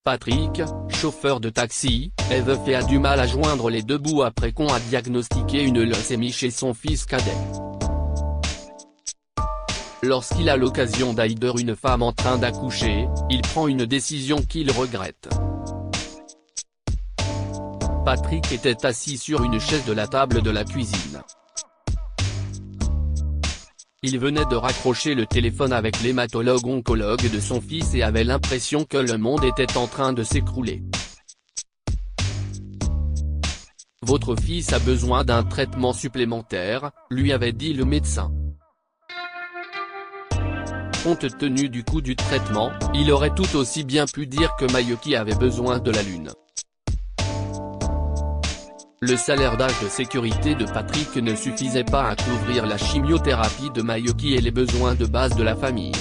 Patrick, chauffeur de taxi, est veuf et a du mal à joindre les deux bouts après qu'on a diagnostiqué une leucémie chez son fils cadet. Lorsqu'il a l'occasion d'aider une femme en train d'accoucher, il prend une décision qu'il regrette. Patrick était assis sur une chaise de la table de la cuisine. Il venait de raccrocher le téléphone avec l'hématologue oncologue de son fils et avait l'impression que le monde était en train de s'écrouler. Votre fils a besoin d'un traitement supplémentaire, lui avait dit le médecin. Compte tenu du coût du traitement, il aurait tout aussi bien pu dire que Mayuki avait besoin de la lune. Le salaire d'âge de sécurité de Patrick ne suffisait pas à couvrir la chimiothérapie de Mayuki et les besoins de base de la famille.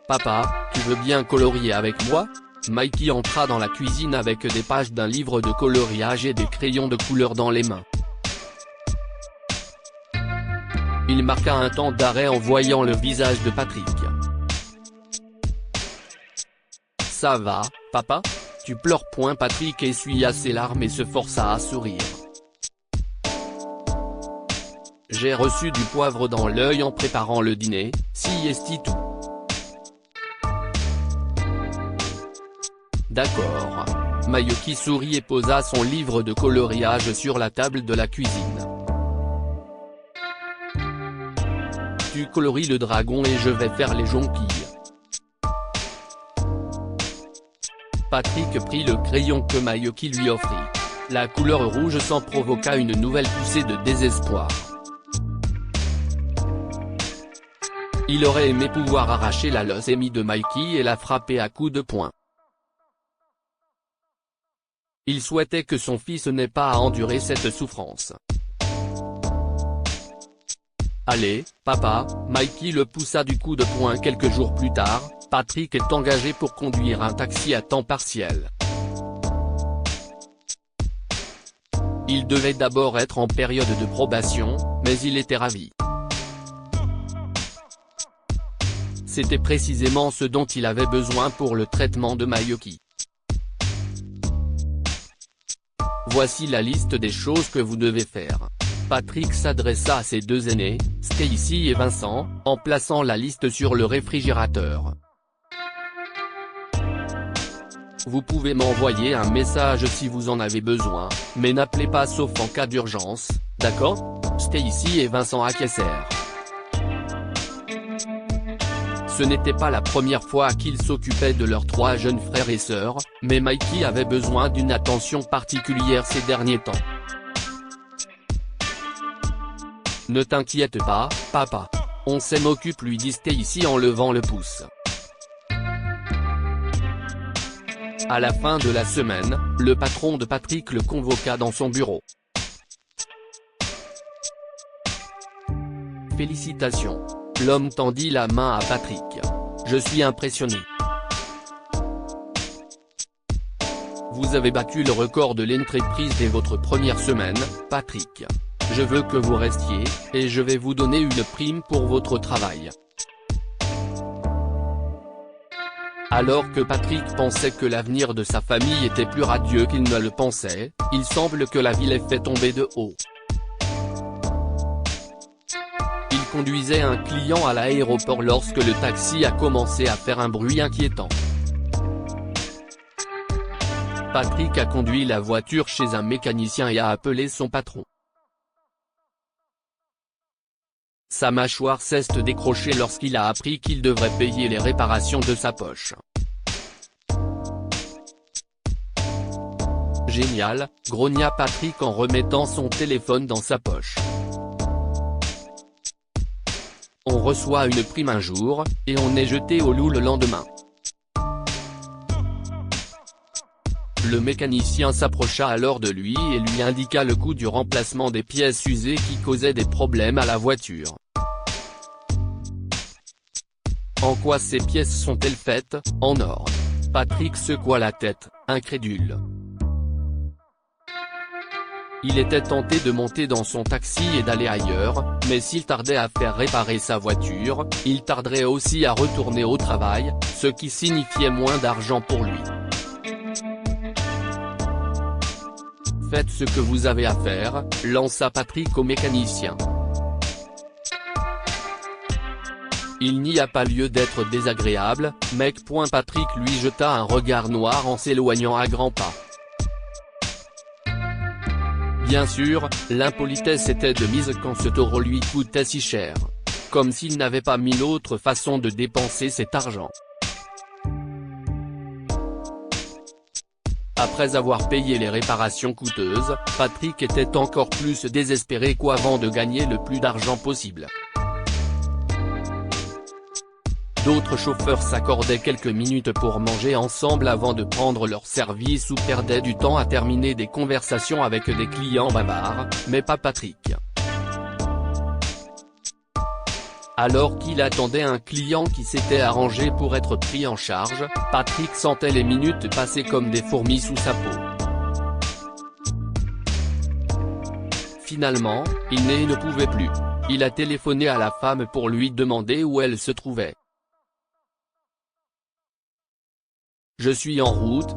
Papa, tu veux bien colorier avec moi? Mikey entra dans la cuisine avec des pages d'un livre de coloriage et des crayons de couleur dans les mains. Il marqua un temps d'arrêt en voyant le visage de Patrick. Ça va, papa? Tu pleures? Patrick essuya ses larmes et se força à sourire. J'ai reçu du poivre dans l'œil en préparant le dîner, si est tout. D'accord. Mayuki sourit et posa son livre de coloriage sur la table de la cuisine. Tu colories le dragon et je vais faire les jonquilles. Patrick prit le crayon que Mayuki lui offrit. La couleur rouge s'en provoqua une nouvelle poussée de désespoir. Il aurait aimé pouvoir arracher la leucémie de Mikey et la frapper à coups de poing. Il souhaitait que son fils n'ait pas à endurer cette souffrance. Allez, papa, Mikey le poussa du coup de poing. Quelques jours plus tard, Patrick est engagé pour conduire un taxi à temps partiel. Il devait d'abord être en période de probation, mais il était ravi. C'était précisément ce dont il avait besoin pour le traitement de Mayuki. Voici la liste des choses que vous devez faire. Patrick s'adressa à ses deux aînés, Stacy et Vincent, en plaçant la liste sur le réfrigérateur. Vous pouvez m'envoyer un message si vous en avez besoin, mais n'appelez pas sauf en cas d'urgence, d'accord? Stacy et Vincent acquiescèrent. Ce n'était pas la première fois qu'ils s'occupaient de leurs trois jeunes frères et sœurs, mais Mikey avait besoin d'une attention particulière ces derniers temps. Ne t'inquiète pas, papa. On s'en occupe, lui dit Stacy en levant le pouce. À la fin de la semaine, le patron de Patrick le convoqua dans son bureau. Félicitations. L'homme tendit la main à Patrick. Je suis impressionné. Vous avez battu le record de l'entreprise dès votre première semaine, Patrick. Je veux que vous restiez, et je vais vous donner une prime pour votre travail. Alors que Patrick pensait que l'avenir de sa famille était plus radieux qu'il ne le pensait, il semble que la vie l'ait fait tomber de haut. Il conduisait un client à l'aéroport lorsque le taxi a commencé à faire un bruit inquiétant. Patrick a conduit la voiture chez un mécanicien et a appelé son patron. Sa mâchoire s'est décrochée lorsqu'il a appris qu'il devrait payer les réparations de sa poche. Génial, grogna Patrick en remettant son téléphone dans sa poche. On reçoit une prime un jour, et on est jeté au loup le lendemain. Le mécanicien s'approcha alors de lui et lui indiqua le coût du remplacement des pièces usées qui causaient des problèmes à la voiture. En quoi ces pièces sont-elles faites? En or. Patrick secoua la tête, incrédule. Il était tenté de monter dans son taxi et d'aller ailleurs, mais s'il tardait à faire réparer sa voiture, il tarderait aussi à retourner au travail, ce qui signifiait moins d'argent pour lui. Faites ce que vous avez à faire, lança Patrick au mécanicien. Il n'y a pas lieu d'être désagréable, mec. Patrick lui jeta un regard noir en s'éloignant à grands pas. Bien sûr, l'impolitesse était de mise quand ce taureau lui coûtait si cher. Comme s'il n'avait pas mille autres façons de dépenser cet argent. Après avoir payé les réparations coûteuses, Patrick était encore plus désespéré qu'avant de gagner le plus d'argent possible. D'autres chauffeurs s'accordaient quelques minutes pour manger ensemble avant de prendre leur service ou perdaient du temps à terminer des conversations avec des clients bavards, mais pas Patrick. Alors qu'il attendait un client qui s'était arrangé pour être pris en charge, Patrick sentait les minutes passer comme des fourmis sous sa peau. Finalement, il ne pouvait plus. Il a téléphoné à la femme pour lui demander où elle se trouvait. « Je suis en route,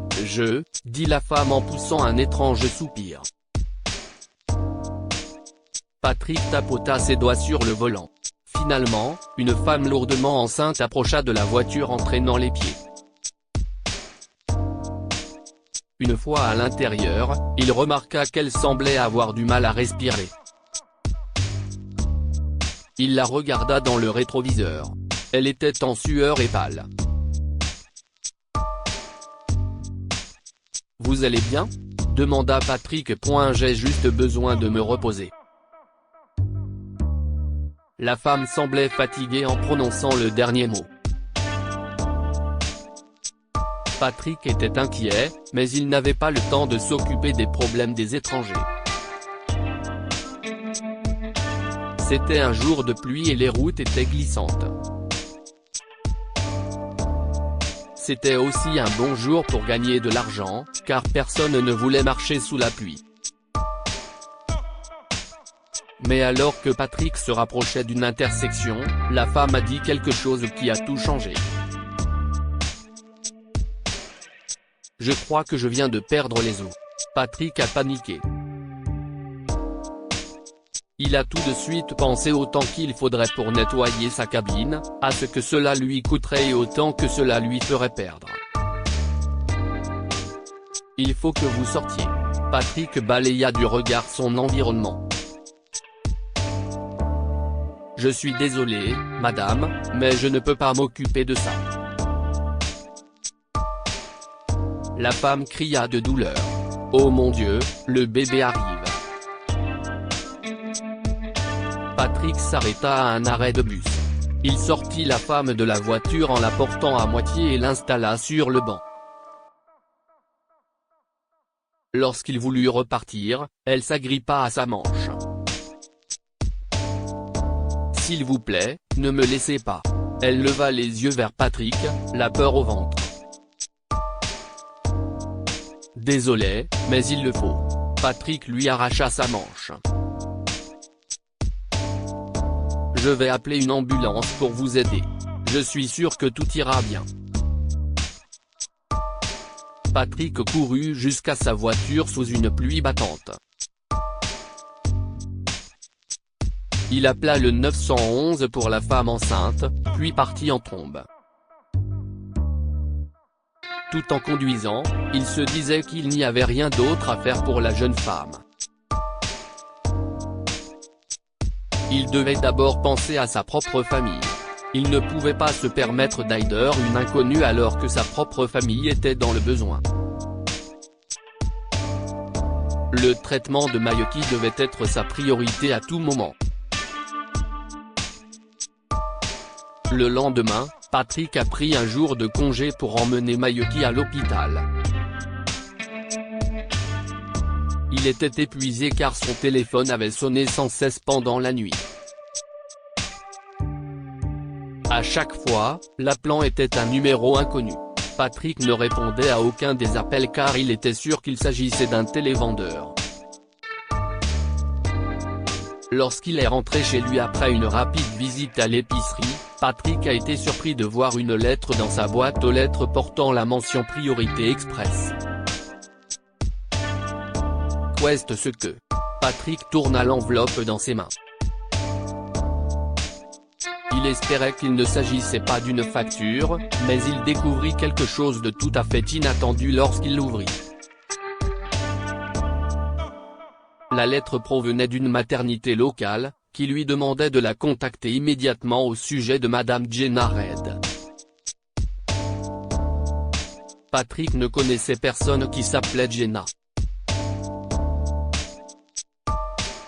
dit la femme en poussant un étrange soupir. Patrick tapota ses doigts sur le volant. Finalement, une femme lourdement enceinte approcha de la voiture en traînant les pieds. Une fois à l'intérieur, il remarqua qu'elle semblait avoir du mal à respirer. Il la regarda dans le rétroviseur. Elle était en sueur et pâle. « Vous allez bien ? » demanda Patrick. « J'ai juste besoin de me reposer. » La femme semblait fatiguée en prononçant le dernier mot. Patrick était inquiet, mais il n'avait pas le temps de s'occuper des problèmes des étrangers. C'était un jour de pluie et les routes étaient glissantes. C'était aussi un bon jour pour gagner de l'argent, car personne ne voulait marcher sous la pluie. Mais alors que Patrick se rapprochait d'une intersection, la femme a dit quelque chose qui a tout changé. « Je crois que je viens de perdre les os. » Patrick a paniqué. Il a tout de suite pensé au temps qu'il faudrait pour nettoyer sa cabine, à ce que cela lui coûterait et au temps que cela lui ferait perdre. « Il faut que vous sortiez. » Patrick balaya du regard son environnement. « Je suis désolé, madame, mais je ne peux pas m'occuper de ça. » La femme cria de douleur. « Oh mon Dieu, le bébé arrive !» Patrick s'arrêta à un arrêt de bus. Il sortit la femme de la voiture en la portant à moitié et l'installa sur le banc. Lorsqu'il voulut repartir, elle s'agrippa à sa manche. « S'il vous plaît, ne me laissez pas. » Elle leva les yeux vers Patrick, la peur au ventre. « Désolé, mais il le faut. » Patrick lui arracha sa manche. « Je vais appeler une ambulance pour vous aider. Je suis sûr que tout ira bien. » Patrick courut jusqu'à sa voiture sous une pluie battante. Il appela le 911 pour la femme enceinte, puis partit en trombe. Tout en conduisant, il se disait qu'il n'y avait rien d'autre à faire pour la jeune femme. Il devait d'abord penser à sa propre famille. Il ne pouvait pas se permettre d'aider une inconnue alors que sa propre famille était dans le besoin. Le traitement de Mayuki devait être sa priorité à tout moment. Le lendemain, Patrick a pris un jour de congé pour emmener Mayuki à l'hôpital. Il était épuisé car son téléphone avait sonné sans cesse pendant la nuit. À chaque fois, l'appelant était un numéro inconnu. Patrick ne répondait à aucun des appels car il était sûr qu'il s'agissait d'un télévendeur. Lorsqu'il est rentré chez lui après une rapide visite à l'épicerie, Patrick a été surpris de voir une lettre dans sa boîte aux lettres portant la mention Priorité Express. Qu'est ce que Patrick tourna l'enveloppe dans ses mains. Il espérait qu'il ne s'agissait pas d'une facture, mais il découvrit quelque chose de tout à fait inattendu lorsqu'il l'ouvrit. La lettre provenait d'une maternité locale, qui lui demandait de la contacter immédiatement au sujet de Madame Jenna Reid. Patrick ne connaissait personne qui s'appelait Jenna.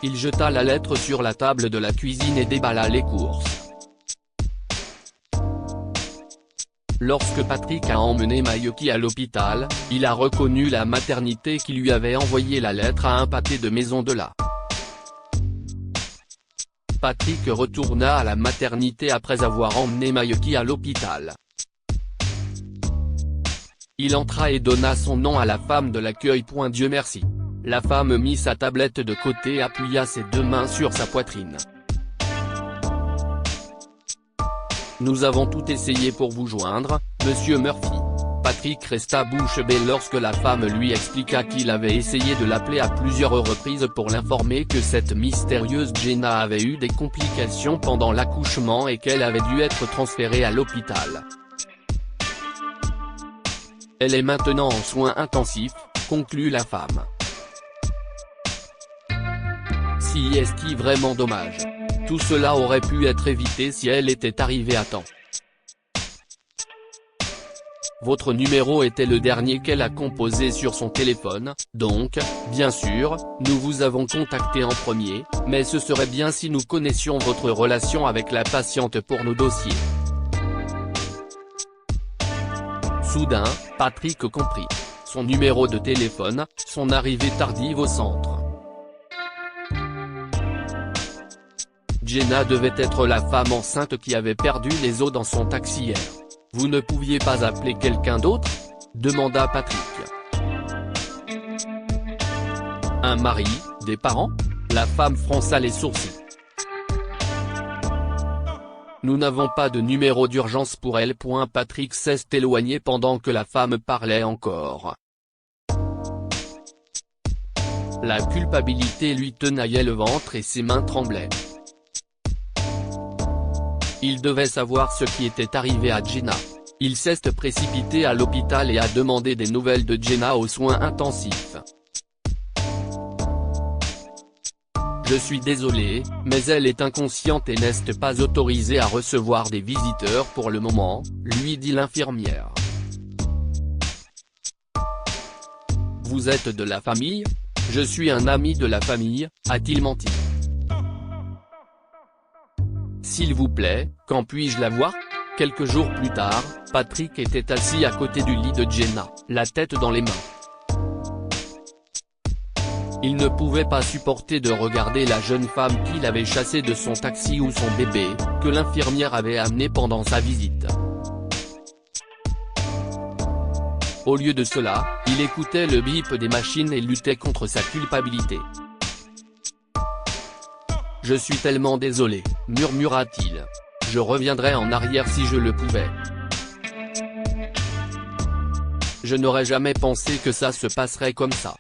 Il jeta la lettre sur la table de la cuisine et déballa les courses. Lorsque Patrick a emmené Mayuki à l'hôpital, il a reconnu la maternité qui lui avait envoyé la lettre à un pâté de maison de là. Patrick retourna à la maternité après avoir emmené Mayuki à l'hôpital. Il entra et donna son nom à la femme de l'accueil. Dieu merci. La femme mit sa tablette de côté et appuya ses deux mains sur sa poitrine. Nous avons tout essayé pour vous joindre, Monsieur Murphy. Patrick resta bouche bée lorsque la femme lui expliqua qu'il avait essayé de l'appeler à plusieurs reprises pour l'informer que cette mystérieuse Jenna avait eu des complications pendant l'accouchement et qu'elle avait dû être transférée à l'hôpital. Elle est maintenant en soins intensifs, conclut la femme. Si est-ce vraiment dommage. Tout cela aurait pu être évité si elle était arrivée à temps. Votre numéro était le dernier qu'elle a composé sur son téléphone, donc, bien sûr, nous vous avons contacté en premier, mais ce serait bien si nous connaissions votre relation avec la patiente pour nos dossiers. Soudain, Patrick comprit. Son numéro de téléphone, son arrivée tardive au centre. Jenna devait être la femme enceinte qui avait perdu les os dans son taxi hier. Vous ne pouviez pas appeler quelqu'un d'autre ? Demanda Patrick. Un mari, des parents ? La femme fronça les sourcils. Nous n'avons pas de numéro d'urgence pour elle. Patrick s'est éloigné pendant que la femme parlait encore. La culpabilité lui tenaillait le ventre et ses mains tremblaient. Il devait savoir ce qui était arrivé à Jenna. Il s'est précipité à l'hôpital et a demandé des nouvelles de Jenna aux soins intensifs. Je suis désolé, mais elle est inconsciente et n'est pas autorisée à recevoir des visiteurs pour le moment, lui dit l'infirmière. Vous êtes de la famille ? Je suis un ami de la famille, a-t-il menti. S'il vous plaît, quand puis-je la voir ? Quelques jours plus tard, Patrick était assis à côté du lit de Jenna, la tête dans les mains. Il ne pouvait pas supporter de regarder la jeune femme qu'il avait chassée de son taxi ou son bébé, que l'infirmière avait amené pendant sa visite. Au lieu de cela, il écoutait le bip des machines et luttait contre sa culpabilité. Je suis tellement désolé, murmura-t-il. Je reviendrais en arrière si je le pouvais. Je n'aurais jamais pensé que ça se passerait comme ça.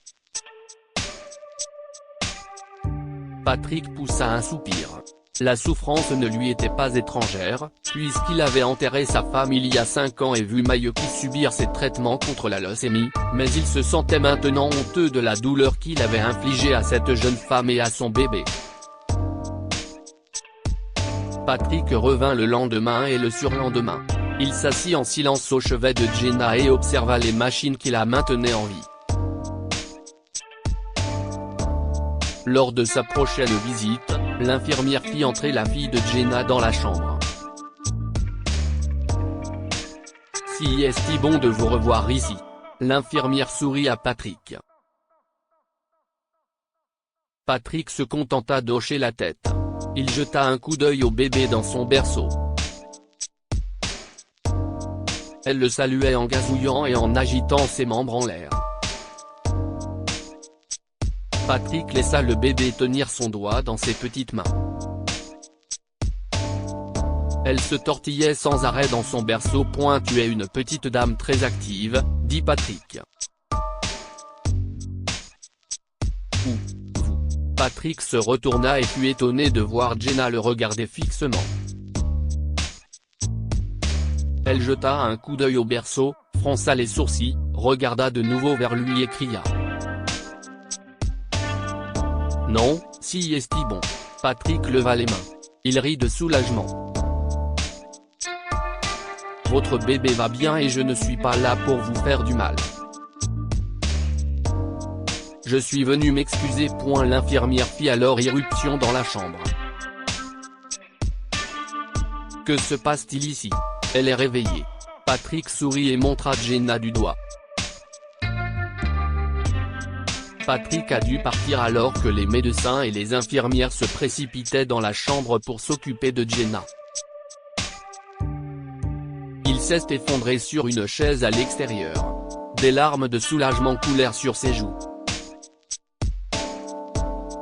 Patrick poussa un soupir. La souffrance ne lui était pas étrangère, puisqu'il avait enterré sa femme il y a 5 ans et vu Mayuki subir ses traitements contre la leucémie, mais il se sentait maintenant honteux de la douleur qu'il avait infligée à cette jeune femme et à son bébé. Patrick revint le lendemain et le surlendemain. Il s'assit en silence au chevet de Jenna et observa les machines qui la maintenaient en vie. Lors de sa prochaine visite, l'infirmière fit entrer la fille de Jenna dans la chambre. Si est-il bon de vous revoir ici. L'infirmière sourit à Patrick. Patrick se contenta d'hocher la tête. Il jeta un coup d'œil au bébé dans son berceau. Elle le saluait en gazouillant et en agitant ses membres en l'air. Patrick laissa le bébé tenir son doigt dans ses petites mains. Elle se tortillait sans arrêt dans son berceau. Tu es une petite dame très active, dit Patrick. Où vous ? Patrick se retourna et fut étonné de voir Jenna le regarder fixement. Elle jeta un coup d'œil au berceau, fronça les sourcils, regarda de nouveau vers lui et cria. « Non, si est-il bon ?» Patrick leva les mains. Il rit de soulagement. « Votre bébé va bien et je ne suis pas là pour vous faire du mal. Je suis venu m'excuser. » L'infirmière fit alors irruption dans la chambre. « Que se passe-t-il ici ? Elle est réveillée. » Patrick sourit et montra Jenna du doigt. Patrick a dû partir alors que les médecins et les infirmières se précipitaient dans la chambre pour s'occuper de Jenna. Il s'est effondré sur une chaise à l'extérieur. Des larmes de soulagement coulèrent sur ses joues.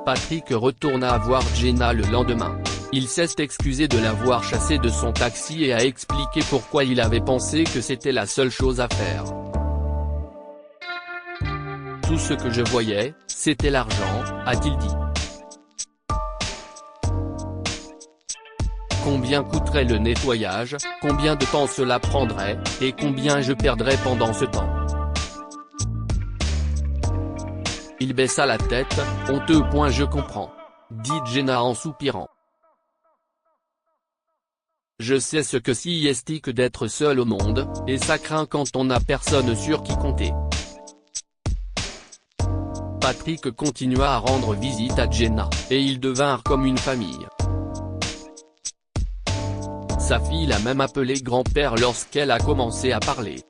Patrick retourna voir Jenna le lendemain. Il s'est excusé de l'avoir chassée de son taxi et a expliqué pourquoi il avait pensé que c'était la seule chose à faire. « Tout ce que je voyais, c'était l'argent », a-t-il dit. Combien coûterait le nettoyage, combien de temps cela prendrait, et combien je perdrais pendant ce temps. Il baissa la tête, honteux. Je comprends, dit Jenna en soupirant. Je sais ce que c'est que d'être seul au monde, et ça craint quand on n'a personne sur qui compter. Patrick continua à rendre visite à Jenna, et ils devinrent comme une famille. Sa fille l'a même appelé grand-père lorsqu'elle a commencé à parler.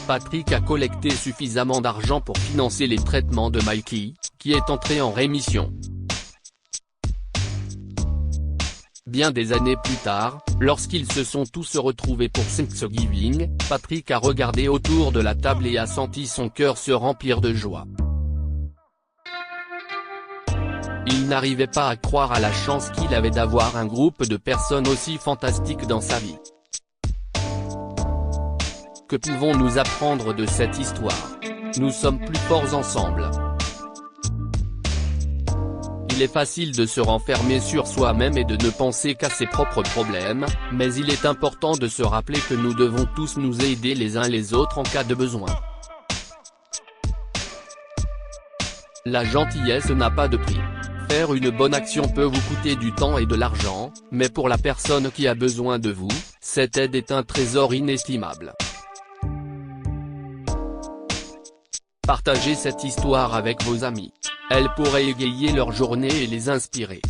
Patrick a collecté suffisamment d'argent pour financer les traitements de Mikey, qui est entré en rémission. Bien des années plus tard, lorsqu'ils se sont tous retrouvés pour Thanksgiving, Patrick a regardé autour de la table et a senti son cœur se remplir de joie. Il n'arrivait pas à croire à la chance qu'il avait d'avoir un groupe de personnes aussi fantastiques dans sa vie. Que pouvons-nous apprendre de cette histoire ? Nous sommes plus forts ensemble. Il est facile de se renfermer sur soi-même et de ne penser qu'à ses propres problèmes, mais il est important de se rappeler que nous devons tous nous aider les uns les autres en cas de besoin. La gentillesse n'a pas de prix. Faire une bonne action peut vous coûter du temps et de l'argent, mais pour la personne qui a besoin de vous, cette aide est un trésor inestimable. Partagez cette histoire avec vos amis. Elle pourrait égayer leur journée et les inspirer.